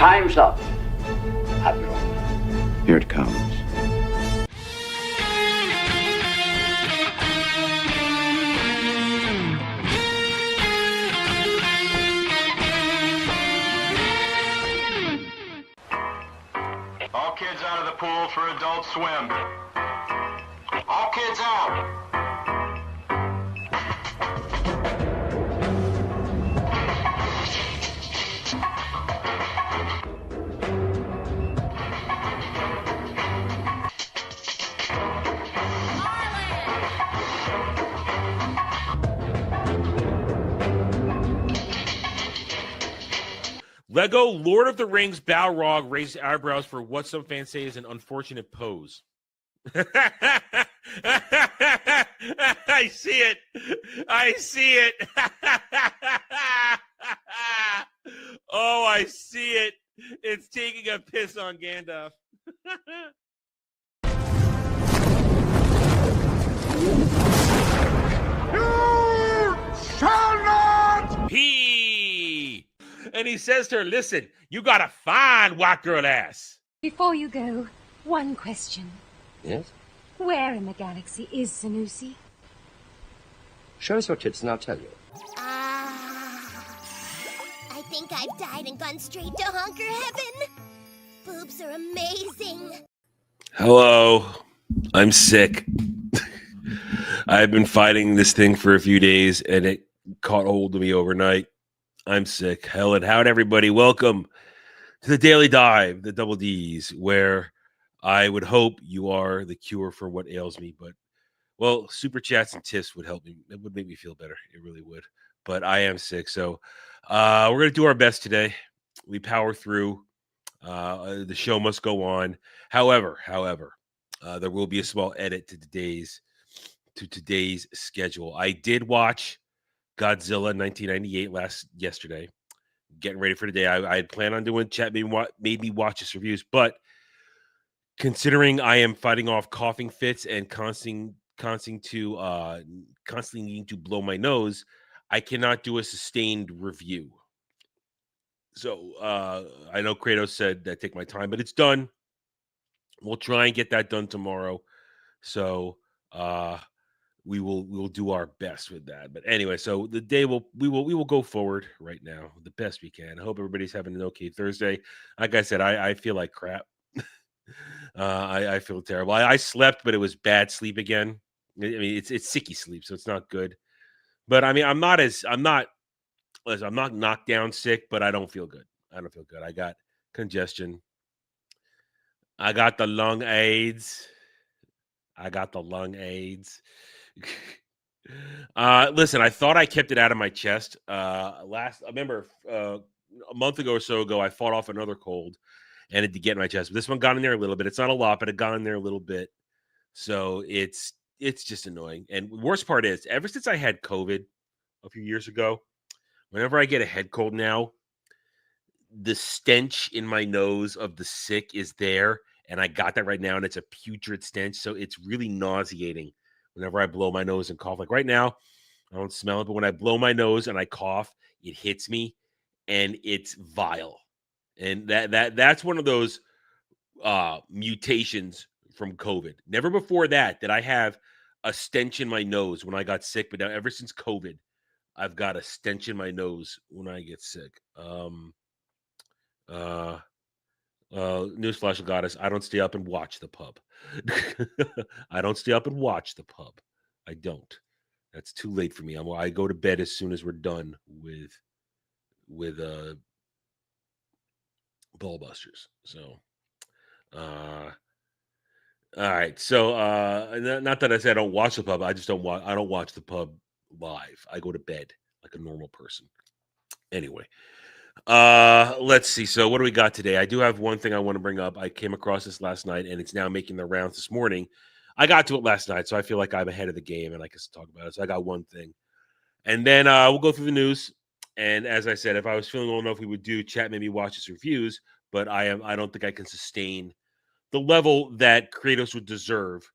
Time's up, Admiral. Here it comes. All kids out of the pool for Adult Swim. All kids out. Lego Lord of the Rings Balrog raised eyebrows for what some fans say is an unfortunate pose. I see it. I see it. Oh, I see it. It's taking a piss on Gandalf. You shall not! And he says to her, listen, you got a fine white girl ass. Before you go, one question. Yes? Where in the galaxy is Sanusi? Show us your tits and I'll tell you. I think I've died and gone straight to honker heaven. Boobs are amazing. Hello. I'm sick. I've been fighting this thing for a few days and it caught hold of me overnight. I'm sick. Hell and howd everybody. Welcome to the Daily Dive, the Double D's, where I would hope you are the cure for what ails me. But, well, super chats and tips would help me. It would make me feel better. It really would. But I am sick. So we're going to do our best today. We power through. The show must go on. However, there will be a small edit to today's schedule. I did watch Godzilla 1998 yesterday, getting ready for today. I had planned on doing chat, made me watch this reviews, but considering I am fighting off coughing fits and constantly needing to blow my nose, I cannot do a sustained review. So I know Kratos said that take my time, but it's done. We'll try and get that done tomorrow. So we will do our best with that. But anyway, so the day we will go forward right now the best we can. I hope everybody's having an okay Thursday. Like I said, I feel like crap. I feel terrible. I slept, but it was bad sleep again. I mean, it's sicky sleep, so it's not good. But I mean, I'm not knocked down sick, but I don't feel good. I got congestion. I got the lung AIDS. Listen, I thought I kept it out of my chest. I remember a month ago or so ago, I fought off another cold and it did get in my chest. But this one got in there a little bit. It's not a lot, but it got in there a little bit. So it's just annoying. And the worst part is, ever since I had COVID a few years ago, whenever I get a head cold now, the stench in my nose of the sick is there. And I got that right now, and it's a putrid stench. So it's really nauseating whenever I blow my nose and cough. Like right now, I don't smell it, but when I blow my nose and I cough, it hits me, and it's vile. And that's one of those mutations from COVID. Never before that did I have a stench in my nose when I got sick, but now ever since COVID, I've got a stench in my nose when I get sick. Newsflash, goddess, I don't stay up and watch the pub. I don't stay up and watch the pub. I don't. That's too late for me. I go to bed as soon as we're done with Ballbusters. So all right. So not that I said I don't watch the pub. I just don't watch the pub live. I go to bed like a normal person. Anyway. Let's see. So what do we got today? I do have one thing I want to bring up. I came across this last night and it's now making the rounds this morning. I got to it last night, so I feel like I'm ahead of the game and I can talk about it. So I got one thing. And then we'll go through the news. And as I said, if I was feeling well enough, we would do chat, maybe watch his reviews, but I don't think I can sustain the level that Kratos would deserve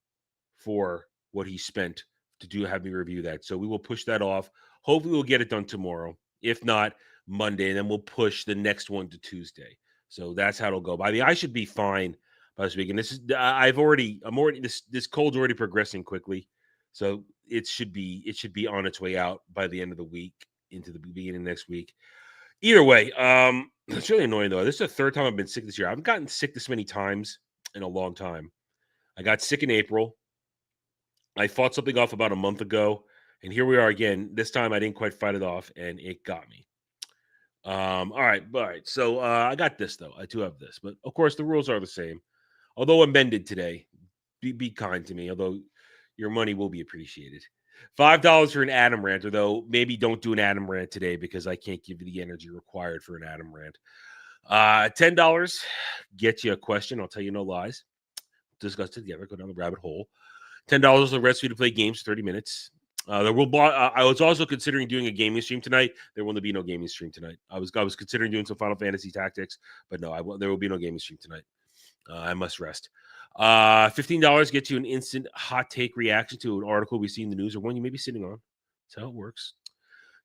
for what he spent to have me review that. So we will push that off. Hopefully we'll get it done tomorrow. If not, Monday, and then we'll push the next one to Tuesday. So that's how it'll go. I should be fine by this week. And this cold's already progressing quickly. So it should be on its way out by the end of the week into the beginning of next week. Either way, it's really annoying though. This is the third time I've been sick this year. I haven't gotten sick this many times in a long time. I got sick in April. I fought something off about a month ago, and here we are again. This time I didn't quite fight it off, and it got me. All right. So I got this though. I do have this, but of course the rules are the same. Although amended today, be kind to me. Although your money will be appreciated. $5 for an Adam ranter, though. Maybe don't do an Adam rant today because I can't give you the energy required for an Adam rant. $10 get you a question. I'll tell you no lies. Discuss it together. Go down the rabbit hole. $10 the rest of you to play games 30 minutes. I was also considering doing a gaming stream tonight. There will be no gaming stream tonight. I was considering doing some Final Fantasy Tactics, but no, there will be no gaming stream tonight. I must rest. $15 gets you an instant hot take reaction to an article we see in the news or one you may be sitting on. That's how it works.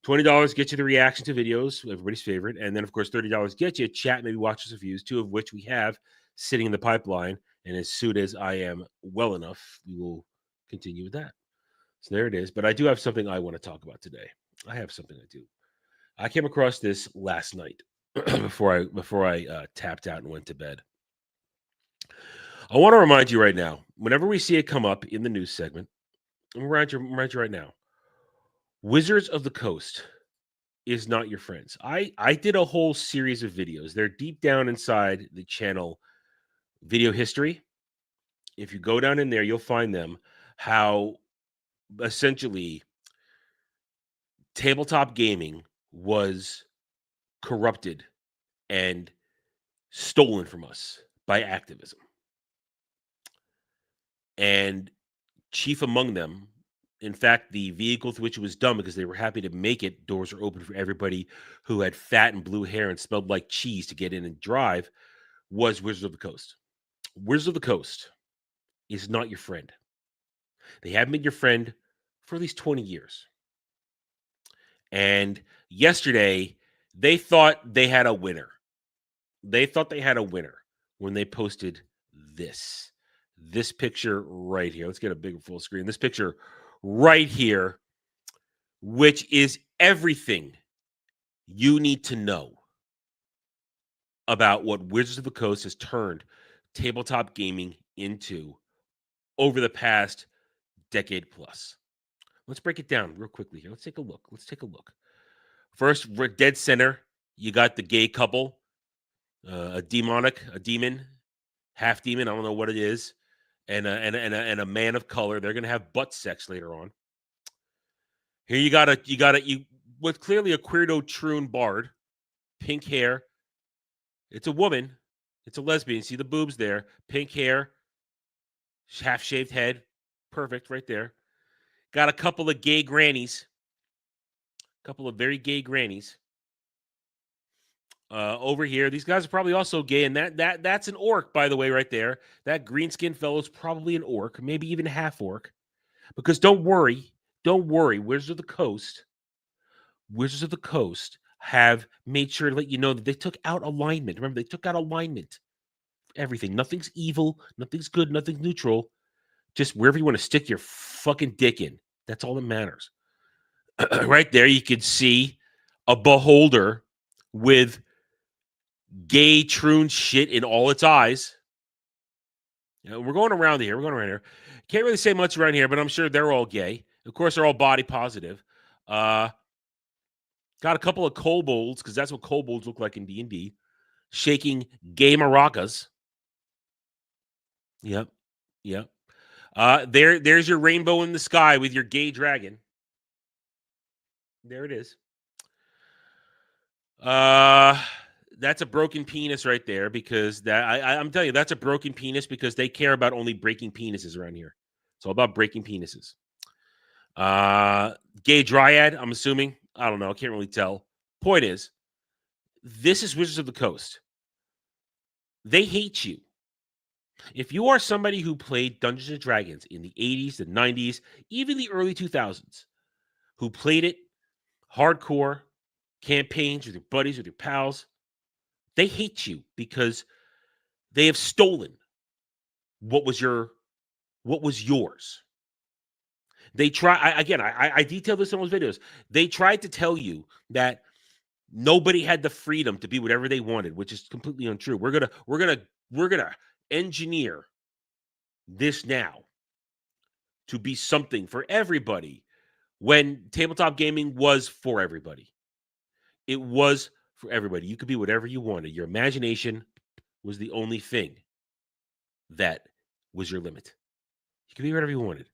$20 gets you the reaction to videos, everybody's favorite. And then, of course, $30 gets you a chat, maybe watch us reviews, 2 of which we have sitting in the pipeline. And as soon as I am well enough, we will continue with that. So there it is. But I do have something I want to talk about today. I have something I do. I came across this last night before I tapped out and went to bed. I want to remind you right now, whenever we see it come up in the news segment, I'm remind you right now, Wizards of the Coast is not your friends. I did a whole series of videos. They're deep down inside the channel video history. If you go down in there, you'll find them, how essentially tabletop gaming was corrupted and stolen from us by activism. And chief among them, in fact, the vehicle through which it was done, because they were happy to make it, doors were open for everybody who had fat and blue hair and smelled like cheese to get in and drive, was Wizards of the Coast. Wizards of the Coast is not your friend. They haven't been your friend for at least 20 years. And yesterday, they thought they had a winner. They thought they had a winner when they posted this picture right here. Let's get a bigger full screen. This picture right here, which is everything you need to know about what Wizards of the Coast has turned tabletop gaming into over the past decade plus. Let's break it down real quickly here. Let's take a look. First, dead center, you got the gay couple, a demon, half demon, I don't know what it is, and a man of color. They're gonna have butt sex later on. Here you got with clearly a queerdo troon bard, pink hair. It's a woman. It's a lesbian. See the boobs there. Pink hair, half-shaved head. Perfect right there. Got a couple of gay grannies. A couple of very gay grannies. Over here, these guys are probably also gay, and that's an orc, by the way, right there. That green-skinned fellow is probably an orc, maybe even half orc. Because don't worry, Wizards of the Coast have made sure to let you know that they took out alignment. Remember, they took out alignment. Everything. Nothing's evil, nothing's good, nothing's neutral. Just wherever you want to stick your fucking dick in. That's all that matters. Right there, you can see a beholder with gay troon shit in all its eyes. You know, we're going around here. Can't really say much around here, but I'm sure they're all gay. Of course, they're all body positive. Got a couple of kobolds, because that's what kobolds look like in D&D, shaking gay maracas. Yep. There's your rainbow in the sky with your gay dragon. There it is. That's a broken penis right there, because I'm telling you, that's a broken penis because they care about only breaking penises around here. It's all about breaking penises. Gay dryad, I'm assuming. I don't know. I can't really tell. Point is, this is Wizards of the Coast. They hate you. If you are somebody who played Dungeons and Dragons in the 80s, the 90s, even the early 2000s, who played it hardcore, campaigns with your buddies, with your pals, They hate you because they have stolen what was yours. They try I detailed this in those videos. They tried to tell you that nobody had the freedom to be whatever they wanted, which is completely untrue. We're gonna engineer this now to be something for everybody when tabletop gaming was for everybody. It was for everybody. You could be whatever you wanted. Your imagination was the only thing that was your limit. You could be whatever you wanted.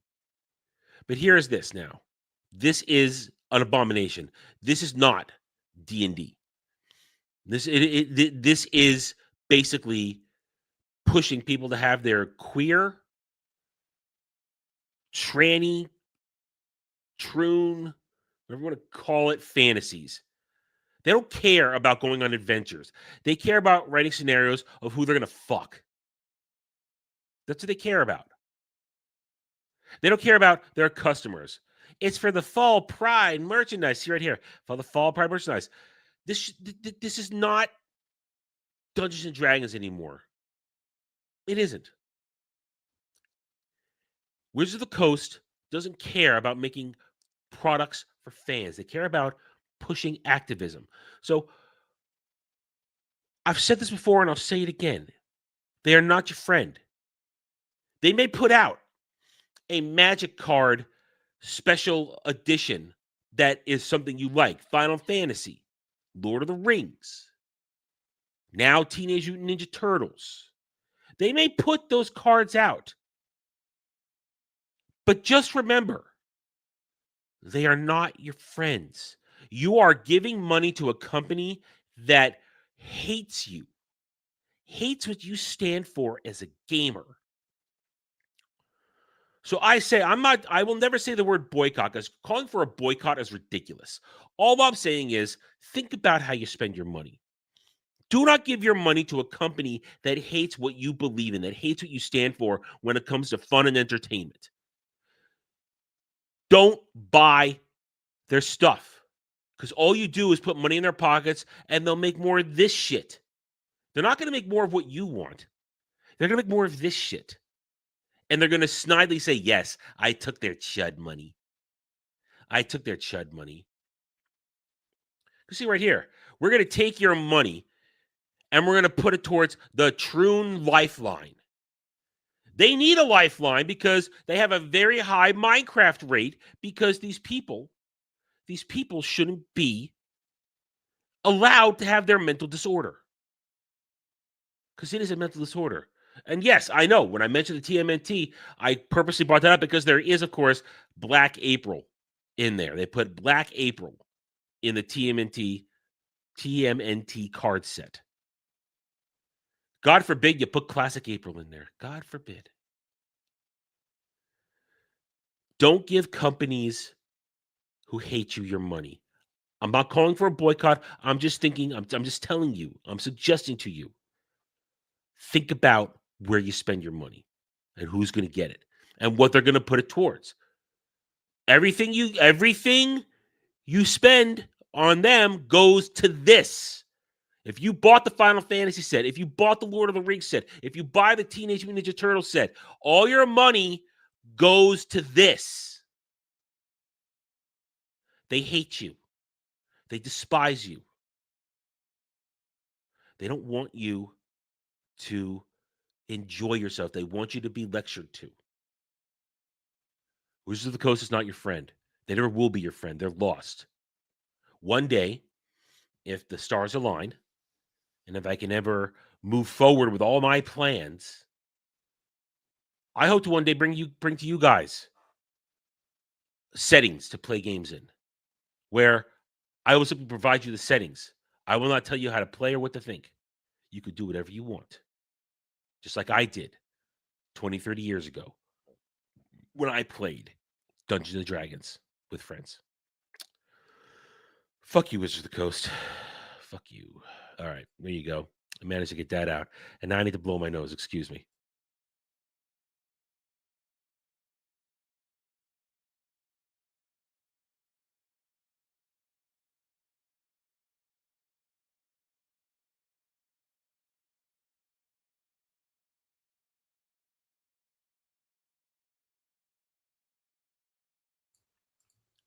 But here is this now. This is an abomination. This is not D&D. This is basically pushing people to have their queer, tranny, troon, whatever you want to call it, fantasies. They don't care about going on adventures. They care about writing scenarios of who they're going to fuck. That's what they care about. They don't care about their customers. It's for the fall pride merchandise. See right here. For the fall pride merchandise. This is not Dungeons and Dragons anymore. It isn't. Wizards of the Coast doesn't care about making products for fans. They care about pushing activism. So I've said this before and I'll say it again. They are not your friend. They may put out a Magic card special edition that is something you like. Final Fantasy, Lord of the Rings, now Teenage Mutant Ninja Turtles. They may put those cards out. But just remember, they are not your friends. You are giving money to a company that hates you, hates what you stand for as a gamer. So I say, I will never say the word boycott because calling for a boycott is ridiculous. All I'm saying is think about how you spend your money. Do not give your money to a company that hates what you believe in, that hates what you stand for when it comes to fun and entertainment. Don't buy their stuff because all you do is put money in their pockets and they'll make more of this shit. They're not going to make more of what you want. They're going to make more of this shit. And they're going to snidely say, yes, I took their chud money. I took their chud money. You see right here, we're going to take your money and we're going to put it towards the Troon Lifeline. They need a lifeline because they have a very high Minecraft rate because these people shouldn't be allowed to have their mental disorder. Because it is a mental disorder. And yes, I know, when I mentioned the TMNT, I purposely brought that up because there is, of course, Black April in there. They put Black April in the TMNT card set. God forbid you put Classic April in there. God forbid. Don't give companies who hate you your money. I'm not calling for a boycott. I'm just telling you, I'm suggesting to you, think about where you spend your money and who's going to get it and what they're going to put it towards. Everything you spend on them goes to this. If you bought the Final Fantasy set, if you bought the Lord of the Rings set, if you buy the Teenage Mutant Ninja Turtles set, all your money goes to this. They hate you. They despise you. They don't want you to enjoy yourself. They want you to be lectured to. Wizards of the Coast is not your friend. They never will be your friend. They're lost. One day, if the stars align, and if I can ever move forward with all my plans, I hope to one day bring to you guys settings to play games in, where I will simply provide you the settings. I will not tell you how to play or what to think. You could do whatever you want, just like I did 20, 30 years ago when I played Dungeons and Dragons with friends. Fuck you, Wizards of the Coast. Fuck you. All right, there you go. I managed to get that out. And now I need to blow my nose. Excuse me.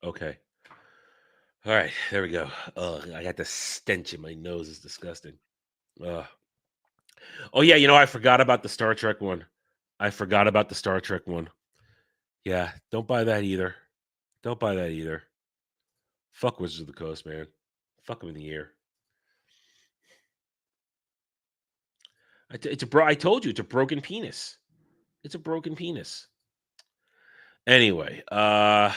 Okay. All right. There we go. I got the stench in my nose. It's disgusting. Uh, oh, yeah. I forgot about the Star Trek one. Yeah. Don't buy that either. Fuck Wizards of the Coast, man. Fuck them in the ear. I told you it's a broken penis. It's a broken penis. Anyway, all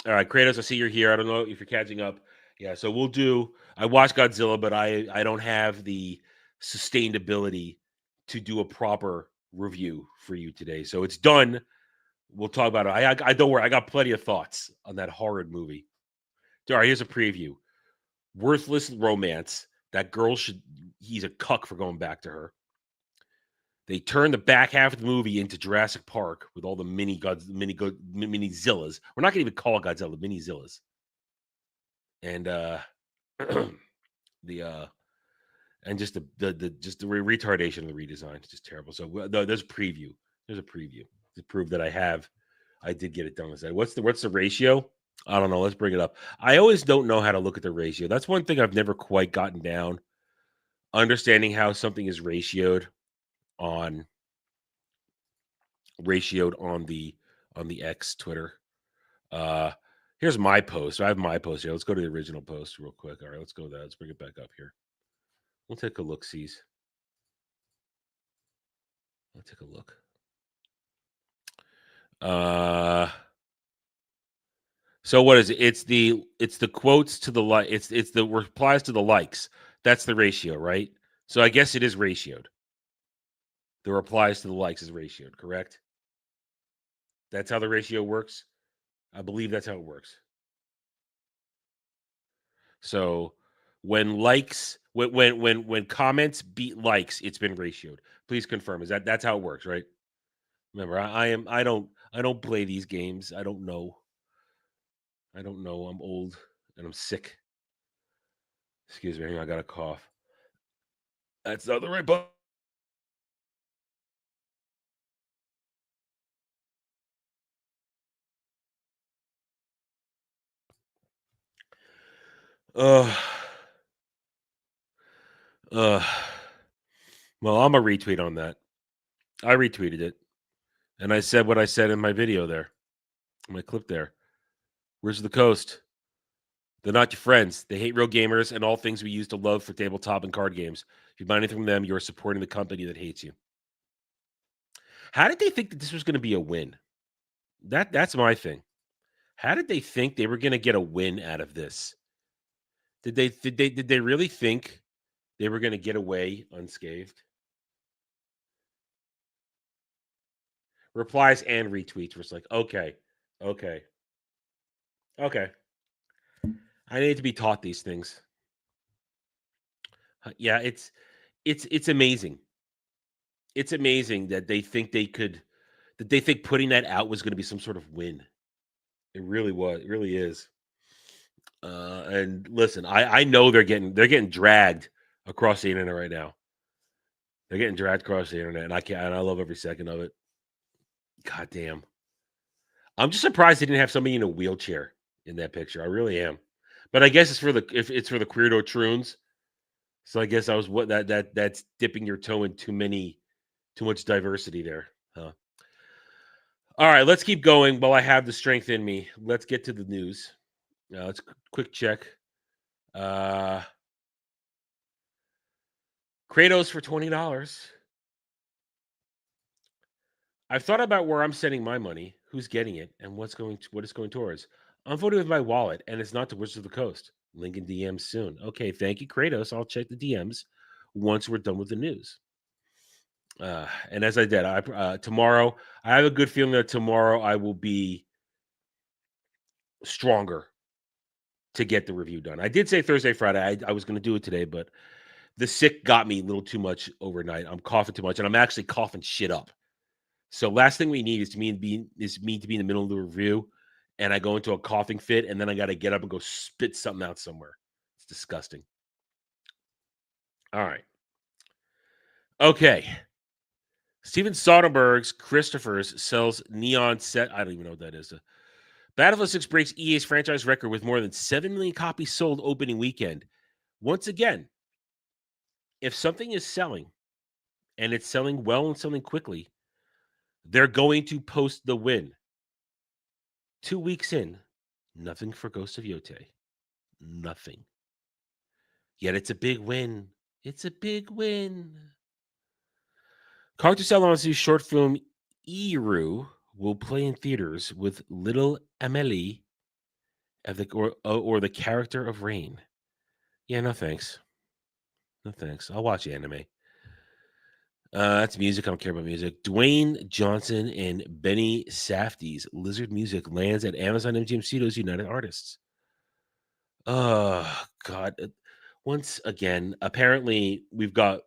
right, Kratos, I see you're here. I don't know if you're catching up. Yeah, so we'll do. I watched Godzilla, but I don't have the sustained ability to do a proper review for you today. So it's done. We'll talk about it. I don't worry. I got plenty of thoughts on that horrid movie. All right, here's a preview. Worthless romance. That girl should. He's a cuck for going back to her. They turned the back half of the movie into Jurassic Park with all the mini Zillas. We're not going to even call it Godzilla, mini Zillas. And just the retardation of the redesign is just terrible. So there's a preview. To prove that I did get it done. What's the ratio? I don't know. Let's bring it up. I always don't know how to look at the ratio. That's one thing I've never quite gotten down. Understanding how something is ratioed on the X Twitter. Here's my post. I have my post here. Let's go to the original post real quick. All right, let's go to that. Let's bring it back up here. We'll take a look, sees. Let's take a look. So what is it? It's the quotes to the like. It's the replies to the likes. That's the ratio, right? So I guess it is ratioed. The replies to the likes is ratioed, correct? That's how the ratio works. I believe that's how it works. So when likes, when comments beat likes, it's been ratioed. Please confirm. That's how it works, right? Remember, I don't play these games. I don't know. I'm old and I'm sick. Excuse me, I got a cough. That's not the right button. Well, I'm a retweet on that. I retweeted it, and I said what I said in my video there, my clip there. Where's the coast? They're not your friends. They hate real gamers and all things we used to love for tabletop and card games. If you buy anything from them, you are supporting the company that hates you. How did they think that this was going to be a win? That's my thing. How did they think they were going to get a win out of this? Did they really think they were going to get away unscathed? Replies and retweets was like, okay. I need to be taught these things. Yeah, it's amazing. It's amazing that they think putting that out was going to be some sort of win. It really was. It really is. And listen, I know they're getting dragged across the internet right now. They're getting dragged across the internet, and I love every second of it. God damn. I'm just surprised they didn't have somebody in a wheelchair in that picture. I really am. But I guess it's for the queerdo troons. So I guess that's dipping your toe in too much diversity there. Huh? All right, let's keep going while I have the strength in me. Let's get to the news. Let's quick check. Kratos for $20. I've thought about where I'm sending my money, who's getting it, and what it's going towards. I'm voting with my wallet, and it's not to Wizards of the Coast. Link in DMs soon. Okay, thank you, Kratos. I'll check the DMs once we're done with the news. And as I did, tomorrow, I have a good feeling that tomorrow I will be stronger to get the review done. I did say Thursday, Friday. I was going to do it today, but the sick got me a little too much overnight. I'm coughing too much, and I'm actually coughing shit up. So last thing we need is me to be in the middle of the review, and I go into a coughing fit, and then I got to get up and go spit something out somewhere. It's disgusting. All right. Okay. Steven Soderbergh's Christopher's sells neon set. I don't even know what that is. Battlefield 6 breaks EA's franchise record with more than 7 million copies sold opening weekend. Once again, if something is selling and it's selling well and selling quickly, they're going to post the win. 2 weeks in, nothing for Ghost of Yote. Nothing. Yet it's a big win. It's a big win. Carter Salon's short film Iru will play in theaters with Little Amelie or the character of Rain. Yeah, no thanks. No thanks. I'll watch anime. That's music. I don't care about music. Dwayne Johnson and Benny Safdie's Lizard Music lands at Amazon MGM Studios United Artists. Oh, God. Once again, apparently we talked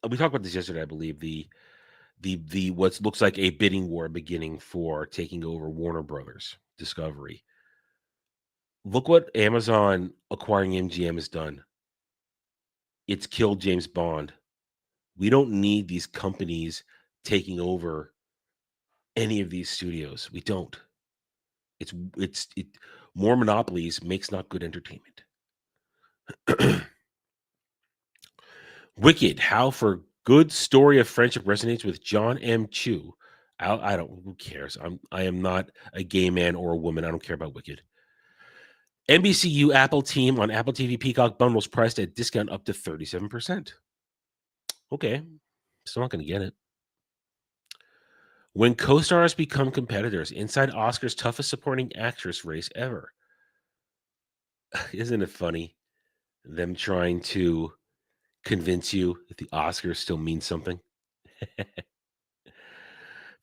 about this yesterday, I believe, the what looks like a bidding war beginning for taking over Warner Brothers Discovery. Look what Amazon acquiring MGM has done. It's killed James Bond. We don't need these companies taking over any of these studios. We don't. More monopolies makes not good entertainment. Wicked, how for good story of friendship resonates with John M. Chu. I don't. Who cares? I am not a gay man or a woman. I don't care about Wicked. NBCU Apple Team on Apple TV Peacock bundles priced at discount up to 37%. Okay, still not going to get it. When co-stars become competitors, inside Oscar's toughest supporting actress race ever. Isn't it funny? Them trying to convince you that the Oscars still mean something.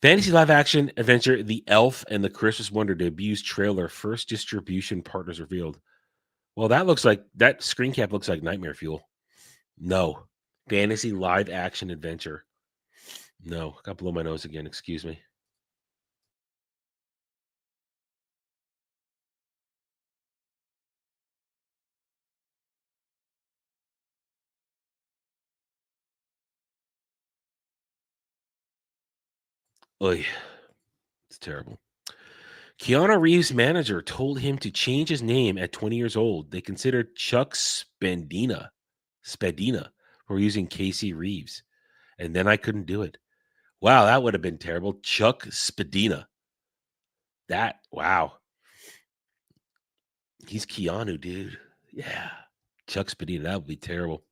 Fantasy live action adventure The Elf and the Christmas Wonder debuts trailer. First distribution partners revealed. Well, that screen cap looks like nightmare fuel. No. Fantasy live action adventure. No. I got to blow my nose again. Excuse me. Oy. It's terrible. Keanu Reeves' manager told him to change his name at 20 years old. They considered Chuck Spadina for using Casey Reeves. And then I couldn't do it. Wow, that would have been terrible. Chuck Spadina. Wow. He's Keanu, dude. Yeah. Chuck Spadina, that would be terrible.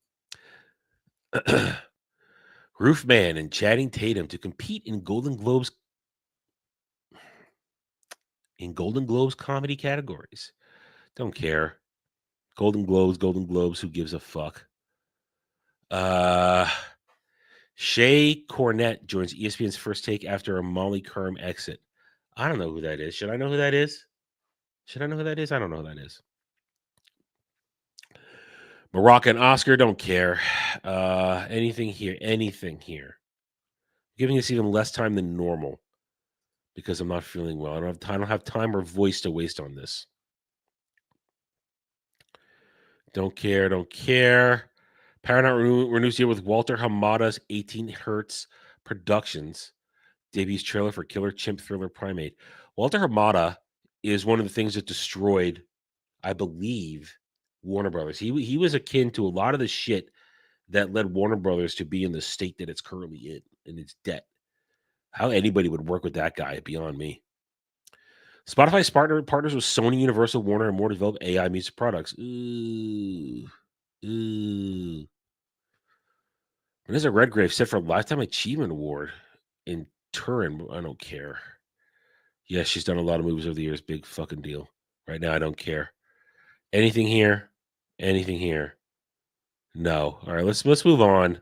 Roofman and Channing Tatum to compete in Golden Globes comedy categories. Don't care. Golden Globes, who gives a fuck? Shay Cornett joins ESPN's First Take after a Molly Kerm exit. I don't know who that is. Should I know who that is? I don't know who that is. Barack and Oscar, don't care. Anything here. Giving us even less time than normal because I'm not feeling well. I don't have time or voice to waste on this. Don't care. Paramount renews deal with Walter Hamada's 18 Hertz Productions. Debuts trailer for killer chimp thriller Primate. Walter Hamada is one of the things that destroyed, I believe, Warner Brothers. He was akin to a lot of the shit that led Warner Brothers to be in the state that it's currently in its debt. How anybody would work with that guy beyond me. Spotify's partners with Sony, Universal, Warner, and more to develop AI music products. Ooh. Vanessa Redgrave set for a Lifetime Achievement Award in Turin. I don't care. Yes, she's done a lot of movies over the years. Big fucking deal. Right now, I don't care. Anything here? No. All right, let's move on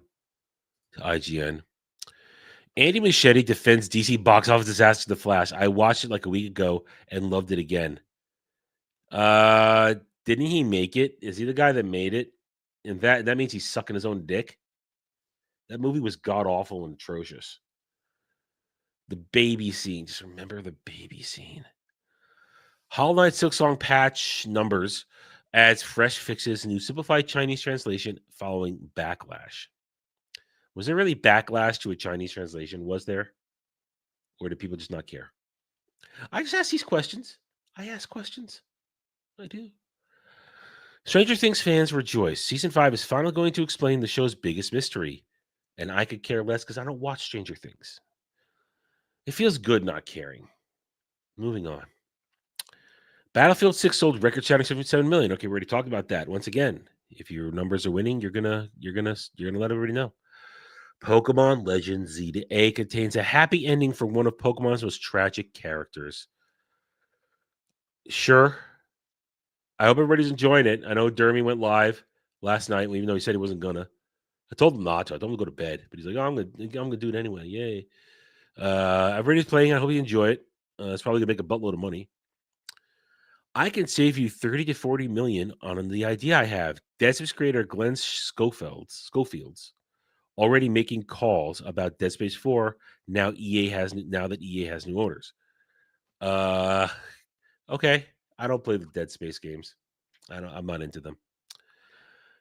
to IGN. Andy Muschietti defends DC box office disaster The Flash. I watched it like a week ago and loved it again. Didn't he make it? Is he the guy that made it? And that means he's sucking his own dick. That movie was god awful and atrocious. The baby scene. Just remember the baby scene. Hollow Knight Silksong patch numbers adds fresh fixes, new simplified Chinese translation following backlash. Was there really backlash to a Chinese translation? Was there? Or did people just not care? I just ask these questions. I ask questions. I do. Stranger Things fans rejoice. Season 5 is finally going to explain the show's biggest mystery. And I could care less because I don't watch Stranger Things. It feels good not caring. Moving on. Battlefield 6 sold record-shattering 77 million. Okay, we already talked about that. Once again, if your numbers are winning, you're gonna let everybody know. Pokemon Legends Z to A contains a happy ending for one of Pokemon's most tragic characters. Sure. I hope everybody's enjoying it. I know Dermy went live last night, even though he said he wasn't gonna. I told him not to. I told him to go to bed, but he's like, "Oh, I'm gonna do it anyway." Yay! Everybody's playing. I hope you enjoy it. It's probably gonna make a buttload of money. I can save you 30 to 40 million on the idea I have. Dead Space creator Glenn Schofield's already making calls about Dead Space 4. Now that EA has new owners. Okay. I don't play the Dead Space games. I'm not into them.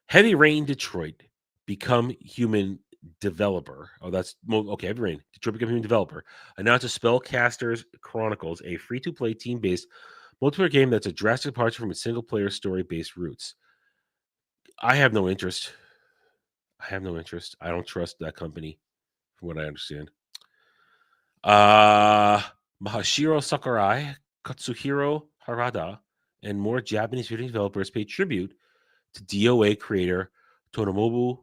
Heavy Rain Detroit Become Human developer. Oh, that's okay. Heavy Rain Detroit Become Human developer announced Spellcasters Chronicles, a free-to-play team-based multiplayer game that's a drastic departure from its single-player story-based roots. I have no interest. I don't trust that company, from what I understand. Mahashiro Sakurai, Katsuhiro Harada, and more Japanese video developers pay tribute to DOA creator Tononobu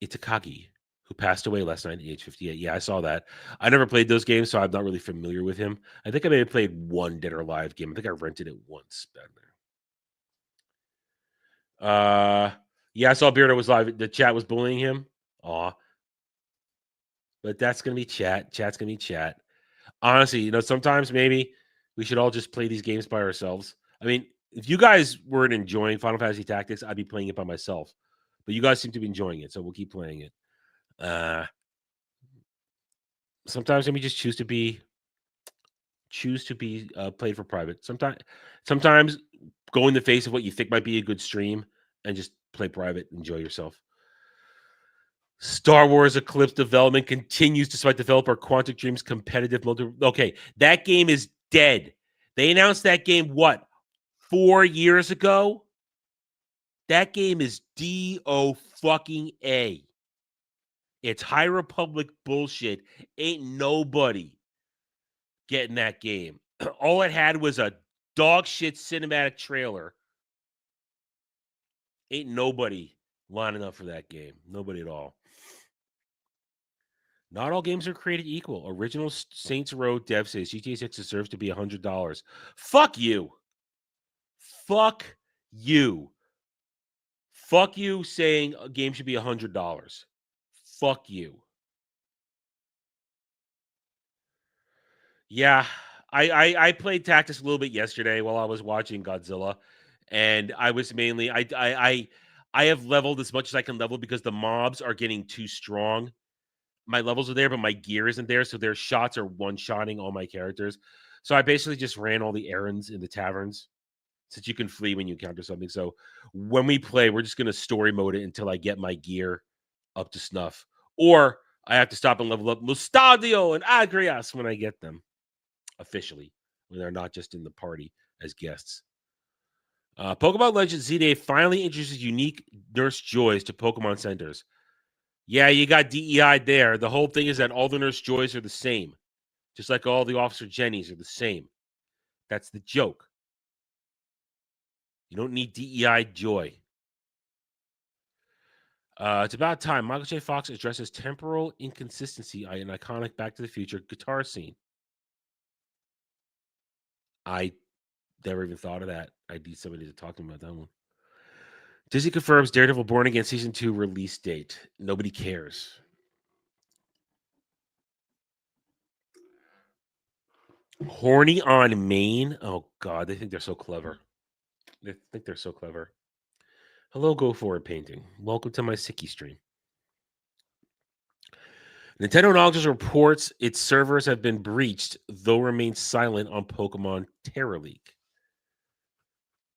Itakagi, who passed away last night at age 58. Yeah, I saw that. I never played those games, so I'm not really familiar with him. I think I may have played one Dead or Alive game. I think I rented it once back there. Yeah, I saw Beardo was live. The chat was bullying him. Aw. But that's going to be chat. Chat's going to be chat. Honestly, sometimes maybe we should all just play these games by ourselves. I mean, if you guys weren't enjoying Final Fantasy Tactics, I'd be playing it by myself. But you guys seem to be enjoying it, so we'll keep playing it. Sometimes let me just choose to be played for private. Sometimes go in the face of what you think might be a good stream and just play private. Enjoy yourself. Star Wars Eclipse development continues despite developer Quantic Dream's competitive Okay, that game is dead. They announced that game, 4 years ago? That game is DOA. It's High Republic bullshit. Ain't nobody getting that game. All it had was a dog shit cinematic trailer. Ain't nobody lining up for that game. Nobody at all. Not all games are created equal. Original Saints Row dev says GTA 6 deserves to be $100. Fuck you. Fuck you. Fuck you saying a game should be $100. Fuck you. Yeah, I played Tactics a little bit yesterday while I was watching Godzilla, and I was mainly I have leveled as much as I can level because the mobs are getting too strong. My levels are there, but my gear isn't there, so their shots are one-shotting all my characters. So I basically just ran all the errands in the taverns, since you can flee when you encounter something. So when we play, we're just going to story mode it until I get my gear up to snuff. Or I have to stop and level up Mustadio and Agrias when I get them officially, when they're not just in the party as guests. Pokemon Legends Z-Day finally introduces unique Nurse Joys to Pokemon centers. Yeah, you got DEI there. The whole thing is that all the Nurse Joys are the same, just like all the Officer Jennies are the same. That's the joke. You don't need DEI joy. It's about time Michael J. Fox addresses temporal inconsistency in an iconic Back to the Future guitar scene. I never even thought of that. I need somebody to talk to me about that one. Disney confirms Daredevil Born Again Season 2 release date. Nobody cares. Horny on Maine? Oh, God. They think they're so clever. Hello, Go Forward Painting. Welcome to my Sicky stream. Nintendo acknowledges reports its servers have been breached, though remains silent on Pokemon Terra Leak.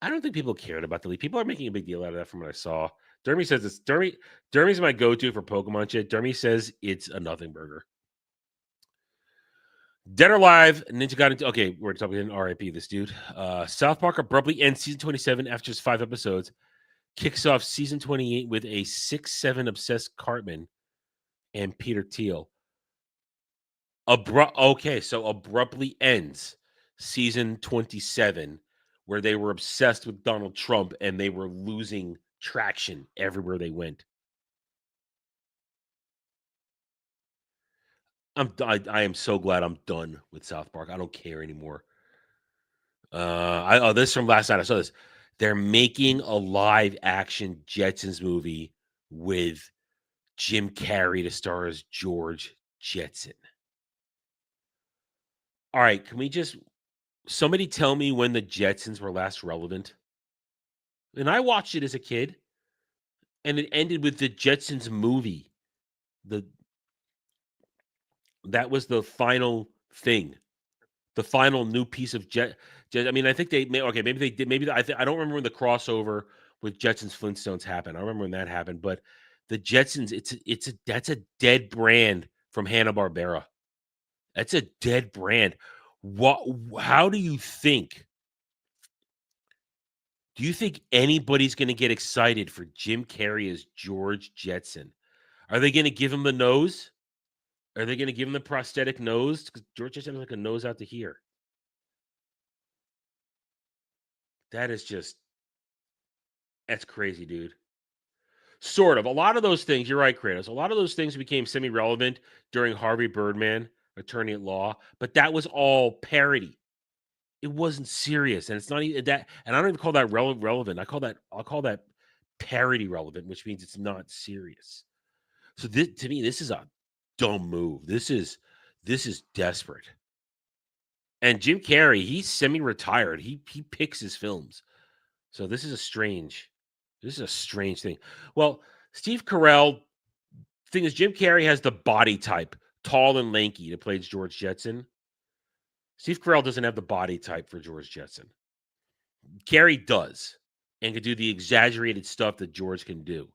I don't think people cared about the leak. People are making a big deal out of that from what I saw. Dermy says it's Dermy's my go-to for Pokemon shit. Dermy says it's a nothing burger. Dead or Alive, Ninja got into. Okay, we're talking RIP this dude. South Park abruptly ends season 27 after just 5 episodes. Kicks off season 28 with a 6'7" obsessed Cartman and Peter Thiel. Okay, so abruptly ends season 27, where they were obsessed with Donald Trump and they were losing traction everywhere they went. I am so glad I'm done with South Park. I don't care anymore. This from last night. I saw this. They're making a live action Jetsons movie with Jim Carrey to star as George Jetson. All right, can we just somebody tell me when the Jetsons were last relevant? And I watched it as a kid, and it ended with the Jetsons movie. That was the final thing. The final new piece of I mean, I think they may. Okay, maybe they did. Maybe I don't remember when the crossover with Jetsons Flintstones happened. I remember when that happened, but the Jetsons, that's a dead brand from Hanna-Barbera. That's a dead brand. How do you think? Do you think anybody's going to get excited for Jim Carrey as George Jetson? Are they going to give him the nose? Are they going to give him the prosthetic nose? Because George Jetson has like a nose out to here. That is just, that's crazy, dude. Sort of. A lot of those things, you're right, Kratos. A lot of those things became semi-relevant during Harvey Birdman, Attorney at Law, but that was all parody. It wasn't serious, and it's not even that. And I don't even call that relevant. I'll call that parody relevant, which means it's not serious. So to me, this is a dumb move. This is desperate. And Jim Carrey, he's semi-retired. He picks his films. So this is a strange thing. Well, Steve Carell, thing is, Jim Carrey has the body type, tall and lanky, to play George Jetson. Steve Carell doesn't have the body type for George Jetson. Carrey does, and can do the exaggerated stuff that George can do.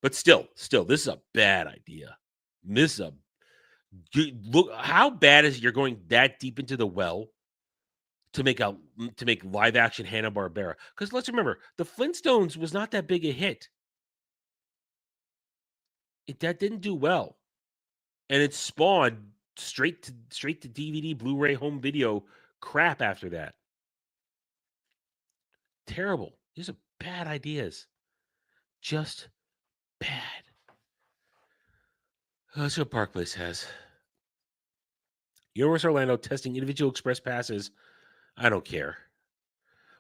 But still, this is a bad idea. Look, how bad is it you're going that deep into the well to make live action Hanna-Barbera? Because let's remember, the Flintstones was not that big a hit. That didn't do well, and it spawned straight to DVD, Blu-ray, home video crap after that. Terrible. These are bad ideas. Just bad. Let's see what Park Place has. Universal Orlando testing individual express passes. I don't care.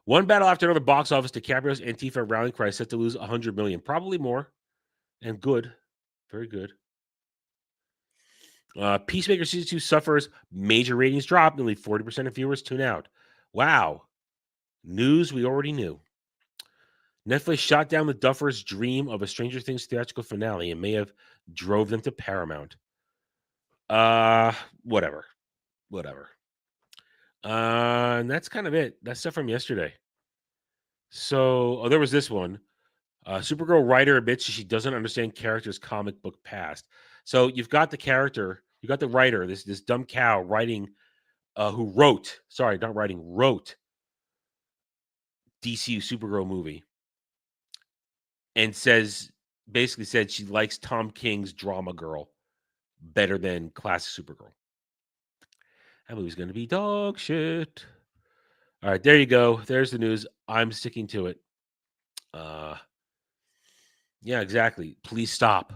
One battle after another box office. DiCaprio's Antifa rallying cry set to lose $100 million. Probably more. And good. Very good. Peacemaker Season 2 suffers major ratings drop. Nearly 40% of viewers tune out. Wow. News we already knew. Netflix shot down the Duffers' dream of a Stranger Things theatrical finale and may have drove them to Paramount. Whatever. And that's kind of it. That's stuff from yesterday. So, there was this one. Supergirl writer admits she doesn't understand character's comic book past. So you've got the character, you got the writer, this dumb cow writing, wrote DCU Supergirl movie, and basically said she likes Tom King's Drama Girl better than classic Supergirl. That movie's going to be dog shit. All right, there you go. There's the news. I'm sticking to it. Yeah, exactly. Please stop.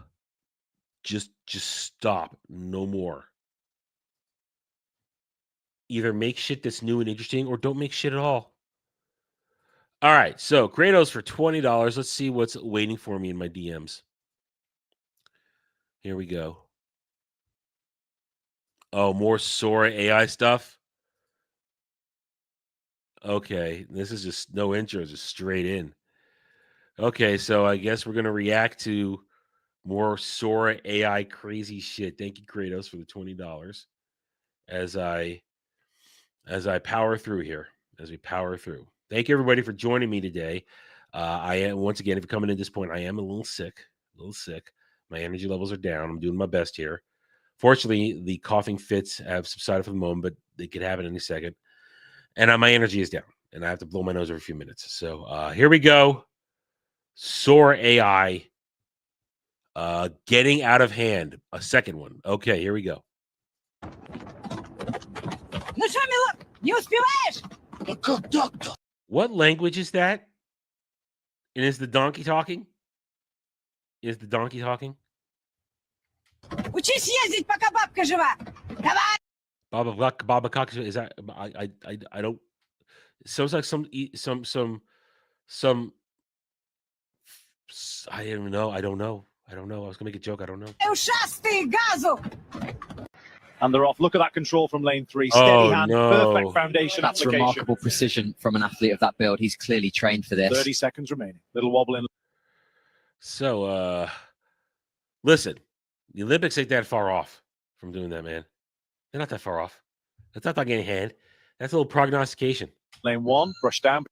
Just stop. No more. Either make shit that's new and interesting or don't make shit at all. All right, so Kratos for $20. Let's see what's waiting for me in my DMs. Here we go. Oh, more Sora AI stuff? Okay, this is just no intro, just straight in. Okay, so I guess we're going to react to more Sora AI crazy shit. Thank you, Kratos, for the $20 as I power through here, as we power through. Thank you, everybody, for joining me today. I am, once again, if you're coming in at this point, I am a little sick. My energy levels are down. I'm doing my best here. Fortunately, the coughing fits have subsided for the moment, but they could happen any second. And my energy is down, and I have to blow my nose every few minutes. So here we go. Soar AI getting out of hand. A second one. Okay, here we go. What language is that? And is the donkey talking? Is the donkey talking? Учись ездить, пока бабка жива. Давай. Baba Cox, is that? I don't. Sounds like some. I don't know. I don't know. I was gonna make a joke. I don't know. Ушастый, газу. And they're off. Look at that control from lane 3. Steady hand, no. perfect foundation That's application. remarkable precision from an athlete of that build. He's clearly trained for this. 30 seconds remaining. Little wobble in. So, listen, the Olympics ain't that far off from doing that, man. They're not that far off. That's not getting hand. That's a little prognostication. Lane 1, brush down.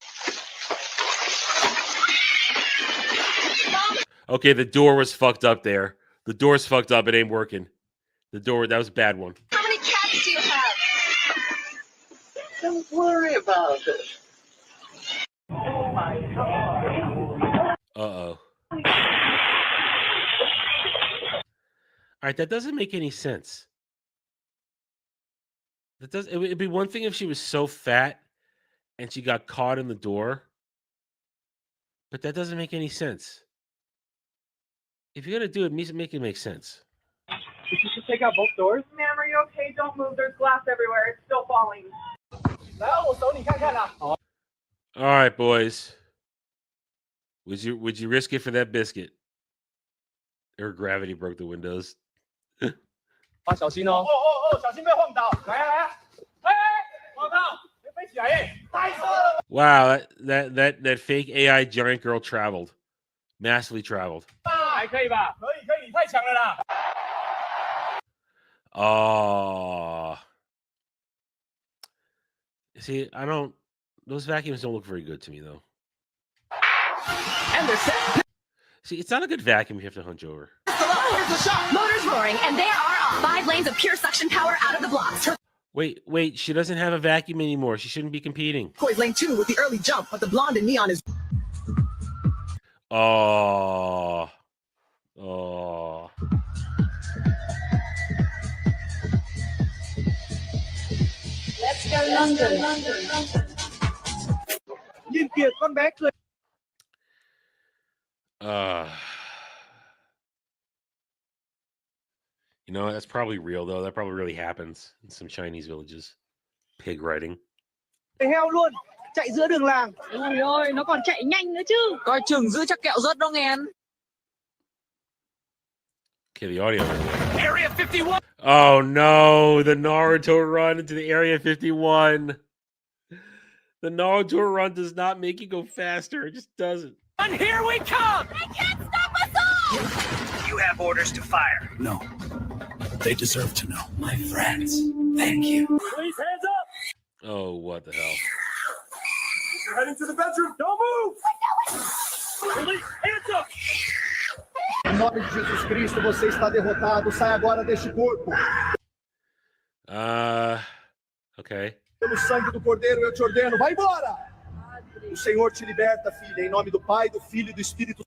Okay, the door was fucked up there. The door's fucked up. It ain't working. The door, that was a bad one. How many cats do you have? Don't worry about it. Uh-oh. All right, that doesn't make any sense. It'd be one thing if she was so fat and she got caught in the door, but that doesn't make any sense. If you're gonna do it, make it make sense. Did you just take out both doors? Ma'am, are you okay? Don't move. There's glass everywhere. It's still falling. All right, boys. Would you risk it for that biscuit? Her gravity broke the windows. Oh, 小心被晃倒！来来来，哎，往上，别飞起来耶！带走。 Wow, that fake AI giant girl traveled, massively traveled. 还可以吧？可以，你太强了啦！ Oh, see, those vacuums don't look very good to me though. And they're set. See, it's not a good vacuum if you have to hunch over. Here's the shot. Motors roaring, and they are on. 5 lanes of pure suction power out of the blocks. Wait, she doesn't have a vacuum anymore. She shouldn't be competing. Poise lane 2 with the early jump, but the blonde and neon is. Oh. Let's go London. Nhìn kìa, con bé cười. You know, that's probably real though. That probably really happens in some Chinese villages. Pig riding. Heo luôn, chạy giữa đường làng. Ôi ơi, nó còn chạy nhanh nữa chứ. Coi chừng giữ chắc kẹo rớt đó nghe. Okay, the audio. Area 51. Oh no, the Naruto run into the Area 51. The Naruto run does not make you go faster. It just doesn't. And here we come. They can't stop us all. You have orders to fire. No. They deserve to know. My friends, thank you. Please, hands up. Oh, what the hell? You're heading to the bedroom. Don't move. Release, hands up. Em nome de Jesus Cristo, você está derrotado. Sai agora deste corpo. Okay. Pelo sangue do Cordeiro, eu te ordeno. Vai embora! O Senhor te liberta, filha, em nome do Pai, do Filho e do Espírito.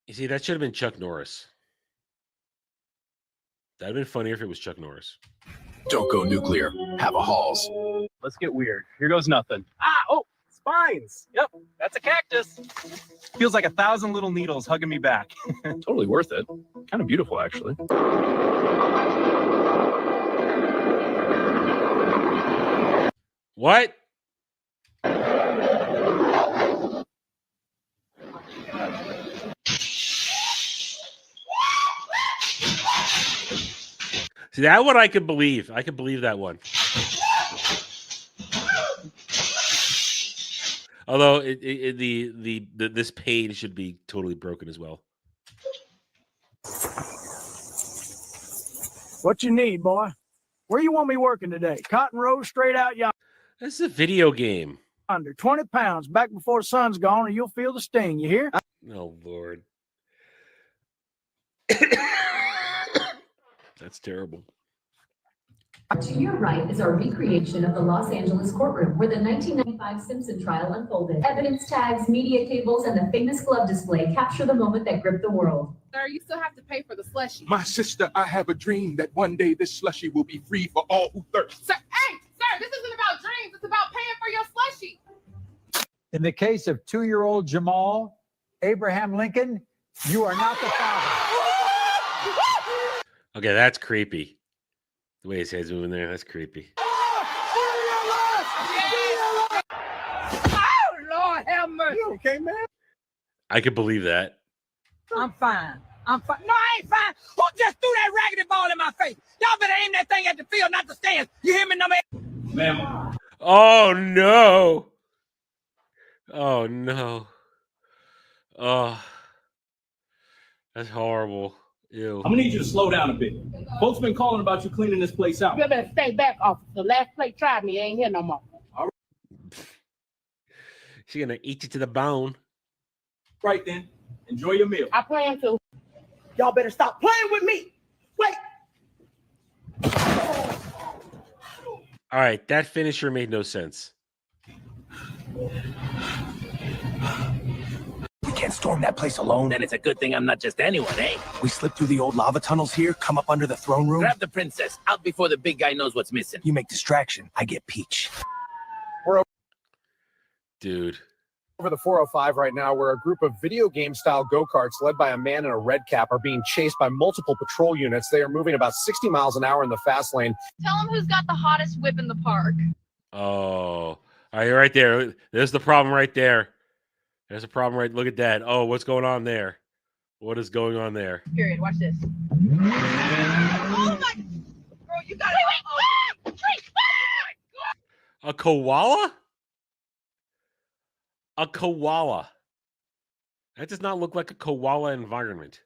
You see, that should have been Chuck Norris. That'd have been funnier if it was Chuck Norris. Don't go nuclear. Have a Halls. Let's get weird. Here goes nothing. Spines. Yep, that's a cactus. Feels like 1,000 little needles hugging me back. Totally worth it. Kind of beautiful, actually. What? See, that one I could believe. I could believe that one. Although this page should be totally broken as well. What you need, boy? Where you want me working today? Cotton Row straight out yonder. This is a video game. under 20 pounds back before the sun's gone, or you'll feel the sting. You hear? Oh, Lord. That's terrible. To your right is our recreation of the Los Angeles courtroom where the 1995 Simpson trial unfolded. Evidence tags, media cables, and the famous glove display capture the moment that gripped the world. Sir, you still have to pay for the slushie. My sister, I have a dream that one day this slushy will be free for all who thirst. Sir, hey, sir, this isn't about dreams. It's about paying for your slushie. In the case of 2-year-old Jamal Abraham Lincoln, you are not the father. Okay, that's creepy. The way his head's moving there, that's creepy. Oh, Lord have mercy. You okay, man? I could believe that. I'm fine. I'm fine. No, I ain't fine. Who just threw that raggedy ball in my face? Y'all better aim that thing at the field, not the stands. You hear me, number 8? Ma'am. Oh, no. Oh, no. Oh, that's horrible. Ew. I'm gonna need you to slow down a bit. Folks been calling about you cleaning this place out. You better stay back, officer. The last plate tried me. Ain't here no more. She's gonna eat you to the bone. Right then. Enjoy your meal. I plan to. Y'all better stop playing with me. Wait. All right, that finisher made no sense. We can't storm that place alone. Then it's a good thing I'm not just anyone, eh? We slip through the old lava tunnels here, come up under the throne room. Grab the princess. Out before the big guy knows what's missing. You make distraction. I get Peach. Dude. Over the 405 right now, where a group of video game style go-karts led by a man in a red cap are being chased by multiple patrol units. They are moving about 60 miles an hour in the fast lane. Tell him who's got the hottest whip in the park. Oh, all right, right there. There's the problem right there. There's a problem right. Look at that. Oh, what's going on there? What is going on there? Period. Watch this. Oh my! Bro, you got it. A koala? A koala. That does not look like a koala environment.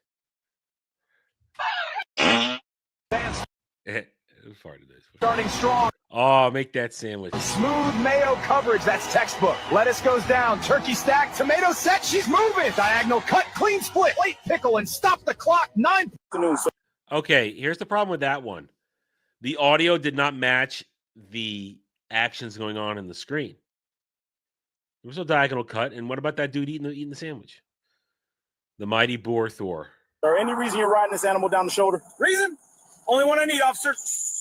Starting strong. Oh, make that sandwich. Smooth mayo coverage. That's textbook. Lettuce goes down. Turkey stack. Tomato set. She's moving. Diagonal cut. Clean split. Late pickle and stop the clock. 9. Okay, here's the problem with that one. The audio did not match the actions going on in the screen. There was no diagonal cut. And what about that dude eating the sandwich? The mighty boar Thor. Or any reason you're riding this animal down the shoulder? Reason? Only one I need, officer.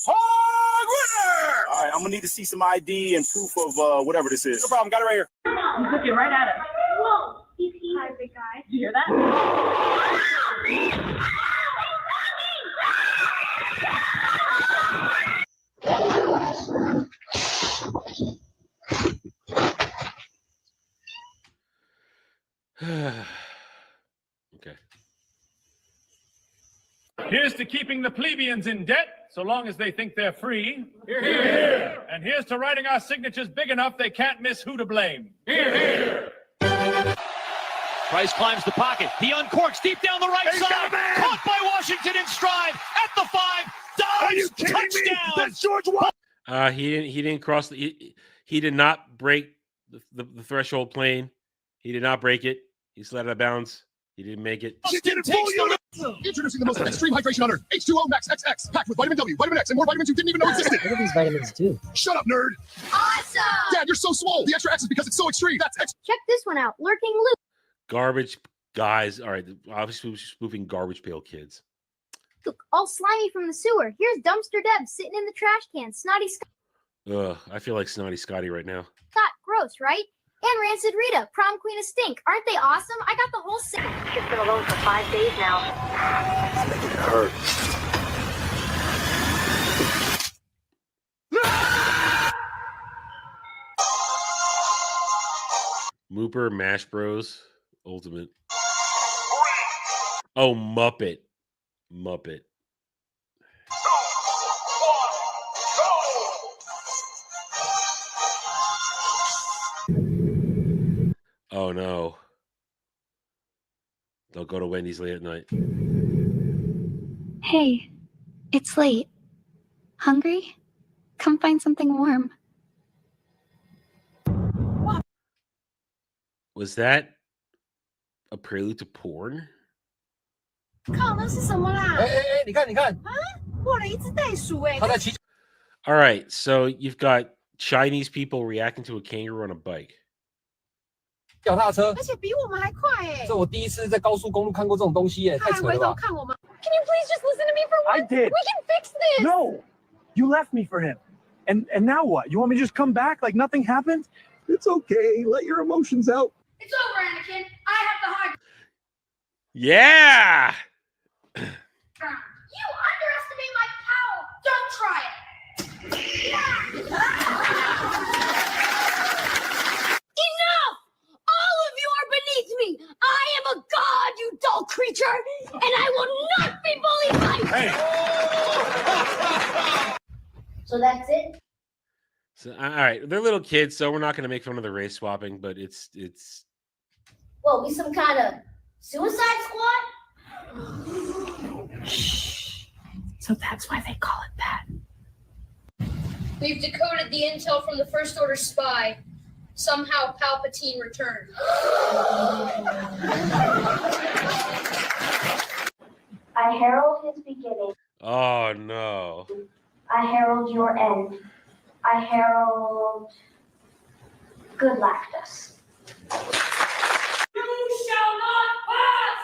Hard winner! All right, I'm gonna need to see some ID and proof of whatever this is. No problem, got it right here. He's looking right at us. Whoa! He's hi, big guy. Did you hear that? Okay. Here's to keeping the plebeians in debt, so long as they think they're free. Hear, hear, hear. And here's to writing our signatures big enough they can't miss who to blame. Hear, hear. Price climbs the pocket. He uncorks deep down the right side. Caught by Washington in stride at the 5. Dives. Touchdown. That's George Washington. He didn't cross he did not break the threshold plane. He did not break it. He slid out of bounds. He didn't make it. Introducing the most extreme hydration on earth. H2O Max XX, packed with vitamin W, vitamin X, and more vitamins you didn't even know existed. What do these vitamins do? Shut up, nerd. Awesome! Dad, you're so swole. The extra X is because it's so extreme. That's X. Check this one out. Lurking Luke. Garbage guys. All right, obviously spoofing Garbage Pail Kids. Look, all slimy from the sewer. Here's Dumpster Deb sitting in the trash can. Snotty Ugh, I feel like Snotty Scotty right now. Scott, gross, right? And Rancid Rita, prom queen of stink. Aren't they awesome? I got the whole set. She's been alone for 5 days now. It's making it hurt. Mooper, Mash Bros, Ultimate. Oh, Muppet. Oh, no. Don't go to Wendy's late at night. Hey, it's late. Hungry? Come find something warm. Was that a prelude to porn? 靠，那是什么啦？你看，啊，破了一只袋鼠哎！ All right, so you've got Chinese people reacting to a kangaroo on a bike. 脚踏车，而且比我们还快哎！这我第一次在高速公路看过这种东西耶，太扯了吧！ 看我们 Can you please just listen to me for once? I did. We can fix this. No, you left me for him. And now what? You want me to just come back like nothing happened? It's okay. Let your emotions out. It's over, Anakin. I have the high. Yeah! You underestimate my power. Don't try it. Enough! All of you are beneath me. I am a god, you dull creature, and I will not be bullied by you. Hey. So that's it. So all right, they're little kids, so we're not going to make fun of the race swapping, but it's. What, we some kind of suicide squad? So that's why they call it that. We've decoded the intel from the First Order spy. Somehow Palpatine returned. I herald his beginning. Oh no! I herald your end. I herald good Lactus. You shall not pass!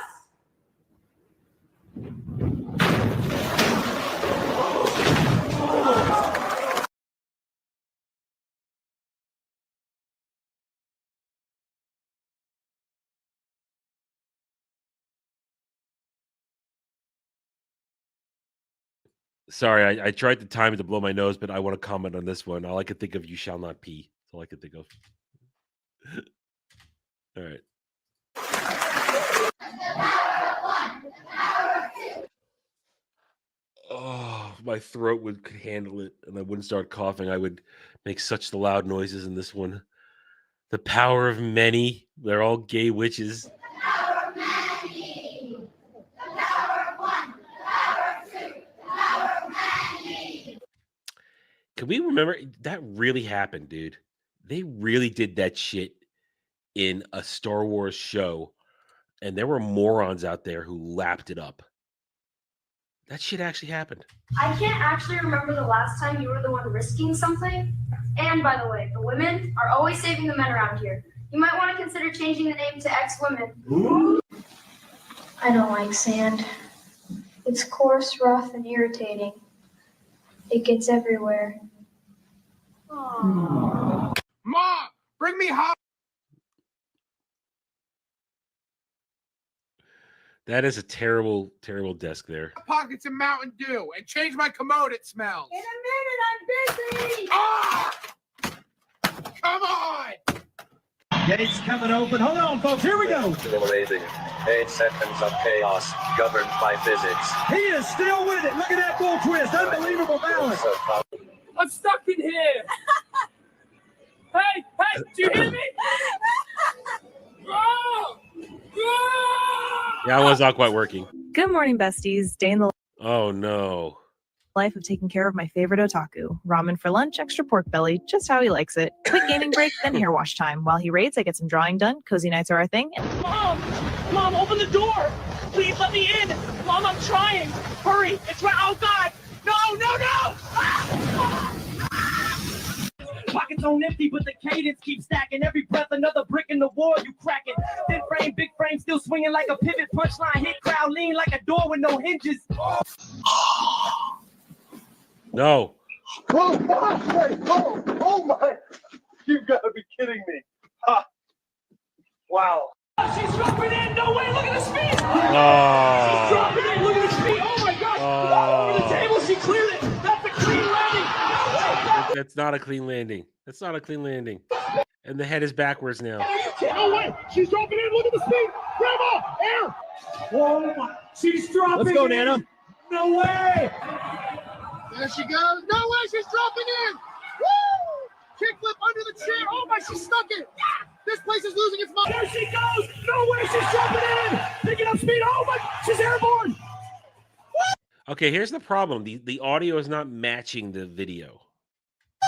Sorry, I tried to time it to blow my nose, but I want to comment on this one. All I could think of, you shall not pee. That's all I could think of. All right. Oh, my throat could handle it, and I wouldn't start coughing. I would make such the loud noises in this one. The power of many. They're all gay witches. Can we remember that really happened, dude? They really did that shit in a Star Wars show, and there were morons out there who lapped it up. That shit actually happened. I can't actually remember the last time you were the one risking something. And by the way, the women are always saving the men around here. You might want to consider changing the name to X-Women. I don't like sand. It's coarse, rough, and irritating. It gets everywhere. Mom, bring me hot. That is a terrible, terrible desk there. Pockets of Mountain Dew and change my commode. It smells. In a minute, I'm busy! Ah! Come on! Gates coming open. Hold on, folks. Here we go. Exhilarating. 8 seconds of chaos governed by physics. He is still with it. Look at that bull twist. Unbelievable balance. I'm stuck in here. Hey, do you hear me? Oh! Yeah, it was not quite working. Good morning, besties. Day in the Oh no. life of taking care of my favorite otaku. Ramen for lunch, extra pork belly, just how he likes it. Quick gaming break, then hair wash time. While he raids, I get some drawing done. Cozy nights are our thing. Mom, open the door. Please let me in. Mom, I'm trying. Hurry. It's right. Oh, God. No. Pockets on empty, but the cadence keeps stacking. Every breath, another brick in the wall, you cracking. Thin frame, big frame, still swinging like a pivot. Punchline, hit crowd, lean like a door with no hinges. No. Oh my! Oh my! You've got to be kidding me! Ha! Wow! She's dropping in. No way. Look at the speed. Oh. She's dropping in. Look at the speed. Oh my gosh. Over the table. She cleared it. That's a clean landing. That's not a clean landing. That's not a clean landing. And the head is backwards now. No way. She's dropping in. Look at the speed. Grandma, air. Oh my. She's dropping. Let's go, in. Nana. No way. There she goes. No way. She's dropping in. Woo! Kickflip under the chair. Oh my. She's stuck in. This place is losing its mind. There she goes. No way. She's dropping in. Picking up speed. Oh my. She's airborne. Okay, here's the problem. The audio is not matching the video.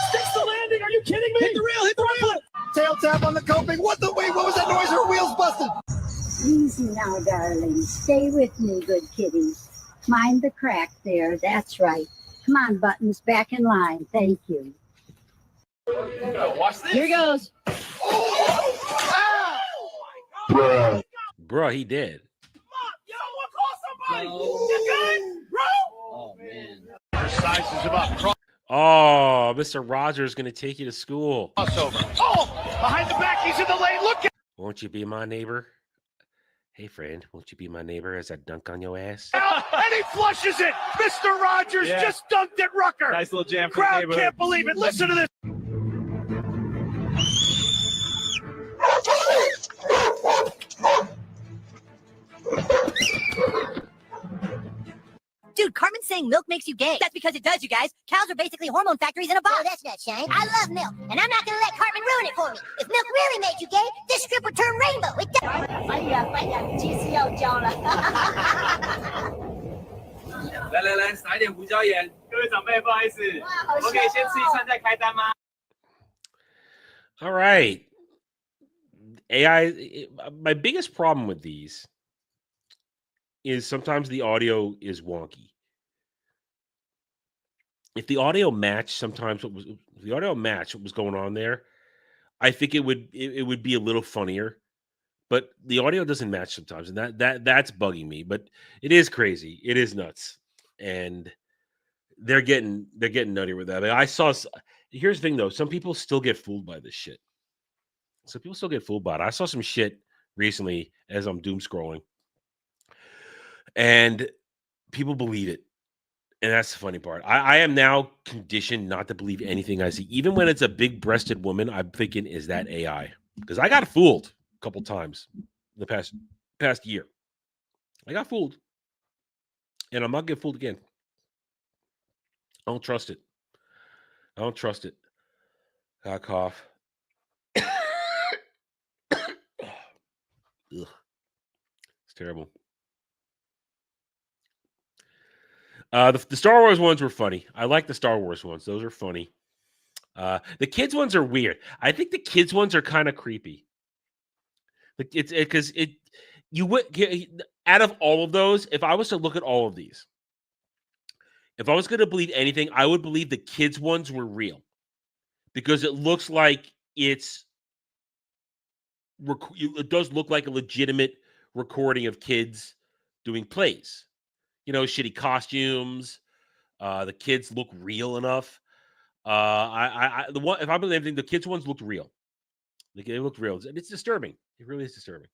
Sticks the landing. landing. Are you kidding me? Hit the rail. Hit the rail. Tail tap on the coping. What was that noise? Her wheels busted. Easy now, darling. Stay with me, good kitties. Mind the crack there. That's right. Come on, Buttons. Back in line. Thank you. Watch this. Here goes. Bro, he did. You don't want to call somebody. You good, bro? Oh, man. Sizes about Oh, Mr. Rogers is going to take you to school. crossover. Oh, behind the back. He's in the lane. Look at. Won't you be my neighbor? Hey, friend, won't you be my neighbor as I dunk on your ass? And he flushes it. Mr. Rogers just dunked at Rucker. Nice little jam for the Crowd neighborhood. can't believe it. Listen to this. Dude, Carmen's saying milk makes you gay. That's because it does, you guys. Cows are basically hormone factories in a box. Oh, that's not Shane. I love milk, and I'm not going to let Carmen ruin it for me. If milk really made you gay, this strip would turn rainbow. It does. 来，撒一点胡椒盐。各位长辈，不好意思，我可以先吃一串再开单吗？ All right. AI, my biggest problem with these is sometimes the audio is wonky. If the audio matched what was going on there, I think it would be a little funnier. But the audio doesn't match sometimes, and that's bugging me. But it is crazy. It is nuts, and they're getting nutty with that. I mean, here's the thing though: some people still get fooled by this shit. Some people still get fooled by it. I saw some shit recently as I'm doom scrolling, and people believe it. And that's the funny part. I am now conditioned not to believe anything I see. Even when it's a big-breasted woman, I'm thinking, is that AI? Because I got fooled a couple times in the past year. I got fooled. And I'm not getting fooled again. I don't trust it. I don't trust it. Got a cough. Ugh. It's terrible. The Star Wars ones were funny. I like the Star Wars ones. Those are funny. The kids ones are weird. I think the kids ones are kind of creepy. It's because you would out of all of those, if I was to look at all of these, if I was going to believe anything, I would believe the kids ones were real because it looks like it does look like a legitimate recording of kids doing plays. You know, shitty costumes. The kids look real enough. If I believe anything, the kids ones looked real. They looked real. It's disturbing. It really is disturbing.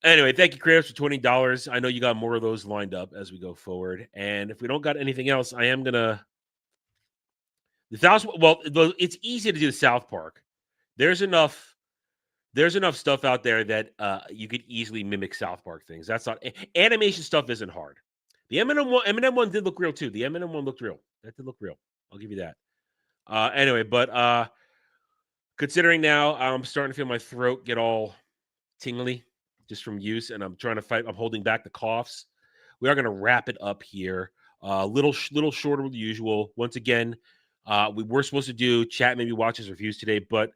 Anyway, thank you, Kratos, for $20. I know you got more of those lined up as we go forward. And if we don't got anything else, I am gonna it's easy to do the South Park. There's enough stuff out there that you could easily mimic South Park things. That's not animation stuff isn't hard. The Eminem one did look real too. The Eminem one looked real. That did look real. I'll give you that. Anyway, but considering now I'm starting to feel my throat get all tingly just from use, and I'm trying to fight. I'm holding back the coughs. We are going to wrap it up here. Little shorter than usual. Once again, we were supposed to do chat, maybe watch his reviews today, but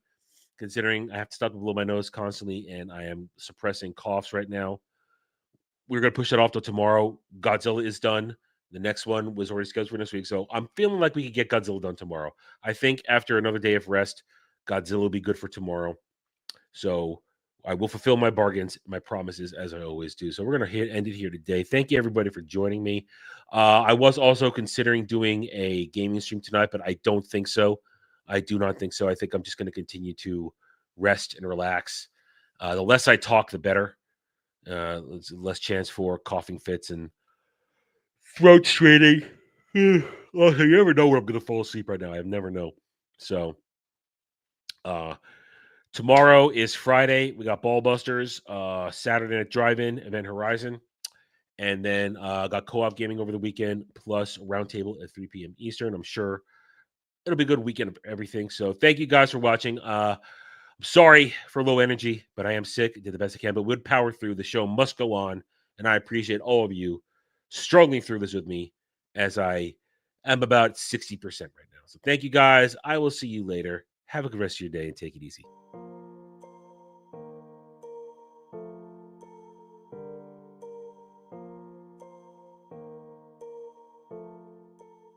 considering I have to stop to blow my nose constantly and I am suppressing coughs right now, we're going to push that off till tomorrow. Godzilla is done. The next one was already scheduled for next week. So I'm feeling like we could get Godzilla done tomorrow. I think after another day of rest, Godzilla will be good for tomorrow. So I will fulfill my bargains, my promises, as I always do. So we're going to end it here today. Thank you, everybody, for joining me. I was also considering doing a gaming stream tonight, but I don't think so. I do not think so. I think I'm just going to continue to rest and relax. The less I talk, the better. Less chance for coughing fits and throat straining. You never know where I'm going to fall asleep right now. I never know. So tomorrow is Friday. We got Ballbusters. Saturday Night Drive-In, Event Horizon. And then got co-op gaming over the weekend, plus Roundtable at 3 p.m. Eastern. I'm sure it'll be a good weekend of everything. So thank you guys for watching. I'm sorry for low energy, but I am sick. Did the best I can, but would power through. The show must go on. And I appreciate all of you struggling through this with me as I I'm about 60% right now. So thank you guys. I will see you later. Have a good rest of your day and take it easy.